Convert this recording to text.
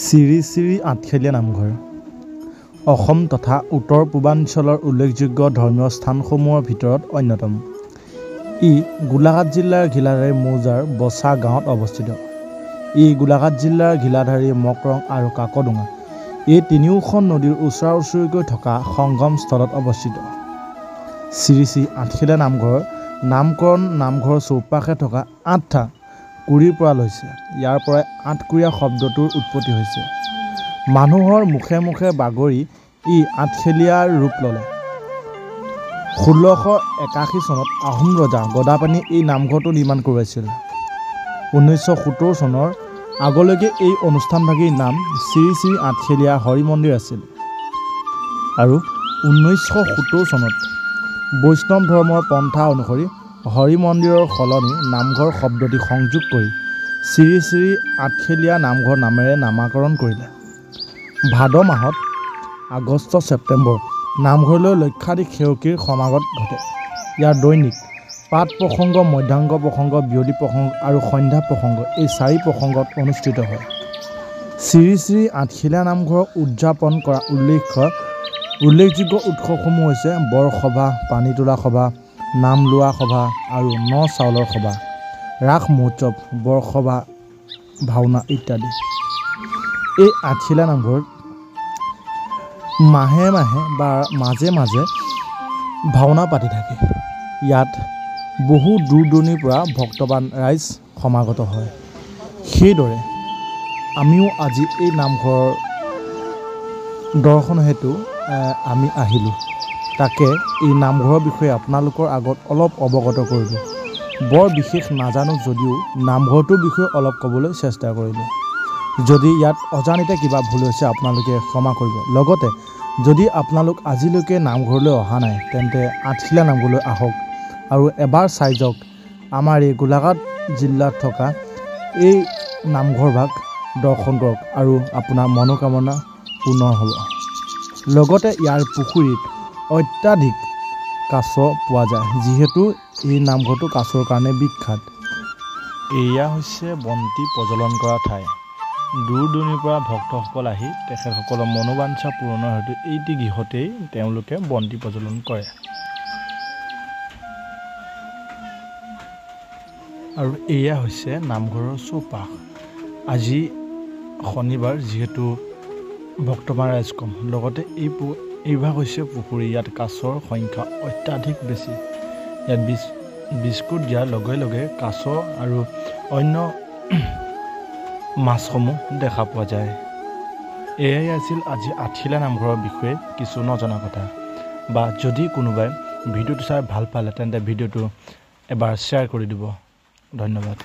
শ্ৰী শ্ৰী আঠখেলীয়া নামঘৰ অসম তথা উত্তৰ পূৰ্বাঞ্চলৰ উল্লেখযোগ্য ধৰ্মীয় স্থানসমূহৰ ভিতৰত অন্যতম। ই গোলাঘাট জিলাৰ ঘিলাধাৰী মৌজাৰ বচা গাঁৱত অৱস্থিত। ই গোলাঘাট জিলাৰ ঘিলাধাৰী, মকৰং আৰু কাকডোঙা এই তিনিওখন নদীৰ ওচৰা ওচৰিকৈ থকা সংগম স্থলত অৱস্থিত। শ্ৰী শ্ৰী আঠখেলীয়া নামঘৰৰ নামকৰণ নামঘৰৰ চৌপাশে থকা ৮টা কুৰিৰ পৰা লৈছে। ইয়াৰ পৰাই আঠকুৰীয়া শব্দটোৰ উৎপত্তি হৈছে। মানুহৰ মুখে মুখে বাগৰি ই আঠখেলীয়াৰ ৰূপ ল'লে। ১৬৮১ চনত আহোম ৰজা গদাপাণিয়ে এই নামঘৰটো নিৰ্মাণ কৰোৱাইছিল। ১৯৭০ চনৰ আগলৈকে এই অনুষ্ঠানভাগীৰ নাম শ্ৰী শ্ৰী আঠখেলীয়া হৰি মন্দিৰ আছিল আৰু ১৯৭০ চনত বৈষ্ণৱ ধৰ্মৰ পন্থা অনুসৰি হৰি মন্দিৰৰ সলনি নামঘৰ শব্দটি সংযোগ কৰি শ্ৰী শ্ৰী আঠখেলীয়া নামঘৰ নামেৰে নামাকৰণ কৰিলে। ভাদ মাহত আগষ্ট ছেপ্টেম্বৰ নামঘৰলৈ লক্ষাধিক সেৱকীৰ সমাগত ঘটে। ইয়াৰ দৈনিক পাঠ প্ৰসংগ, মধ্যাংগ প্ৰসংগ, বিয়লি প্ৰসংগ আৰু সন্ধ্যা প্ৰসংগ এই ৪ প্ৰসংগত অনুষ্ঠিত হয়। শ্ৰী শ্ৰী আঠখেলীয়া নামঘৰক উদযাপন কৰা উল্লেখযোগ্য উৎসৱসমূহ হৈছে বৰসভা, পানী তোলা সভা, নাম লোৱা সভা আৰু ন চাউলৰ সভা, ৰাস মহোৎসৱ, বৰসভা, ভাওনা ইত্যাদি। এই আঠখেলীয়া নামঘৰত মাহে মাহে বা মাজে মাজে ভাওনা পাতি থাকে। ইয়াত বহু দূৰ দূৰণিৰ পৰা ভক্তবান ৰাইজ সমাগত হয়। সেইদৰে আমিও আজি এই নামঘৰৰ দৰ্শন হেতু আমি আহিলোঁ। তাকে এই নামঘৰৰ বিষয়ে আপোনালোকৰ আগত অলপ অৱগত কৰিলোঁ। বৰ বিশেষ নাজানো যদিও নামঘৰটোৰ বিষয়ে অলপ ক'বলৈ চেষ্টা কৰিলোঁ। যদি ইয়াত অজানিতে কিবা ভুল হৈছে আপোনালোকে ক্ষমা কৰিব। লগতে যদি আপোনালোক আজিলৈকে নামঘৰলৈ অহা নাই তেন্তে আঠখেলীয়া নামঘৰলৈ আহক আৰু এবাৰ চাই যাওক আমাৰ এই গোলাঘাট জিলাত থকা এই নামঘৰভাগ দৰ্শন কৰক আৰু আপোনাৰ মনোকামনা পূৰ্ণ হ'ব। লগতে ইয়াৰ পুখুৰীত অত্যাধিক কাছ পোৱা যায়, যিহেতু এই নামঘৰটো কাছৰ কাৰণে বিখ্যাত। এয়া হৈছে বন্তি প্ৰজ্বলন কৰা ঠাই। দূৰ দূৰণিৰ পৰা ভক্তসকল আহি তেখেতসকলৰ মনোবাঞ্ছা পূৰণৰ হেতু এইটি গৃহতেই তেওঁলোকে বন্তি প্ৰজ্বলন কৰে। আৰু এয়া হৈছে নামঘৰৰ চৌপাশ। আজি শনিবাৰ যিহেতু ভক্তবান ৰাইজ কম, লগতে এইভাগ হৈছে পুখুৰী। ইয়াত কাছৰ সংখ্যা অত্যাধিক বেছি। ইয়াত বিস্কুট দিয়াৰ লগে লগে কাছ আৰু অন্য মাছসমূহ দেখা পোৱা যায়। এয়াই আছিল আজি আঠখেলীয়া নামঘৰৰ বিষয়ে কিছু নজনা কথা। বা যদি কোনোবাই ভিডিঅ'টো চাই ভাল পালে তেন্তে ভিডিঅ'টো এবাৰ শ্বেয়াৰ কৰি দিব। ধন্যবাদ।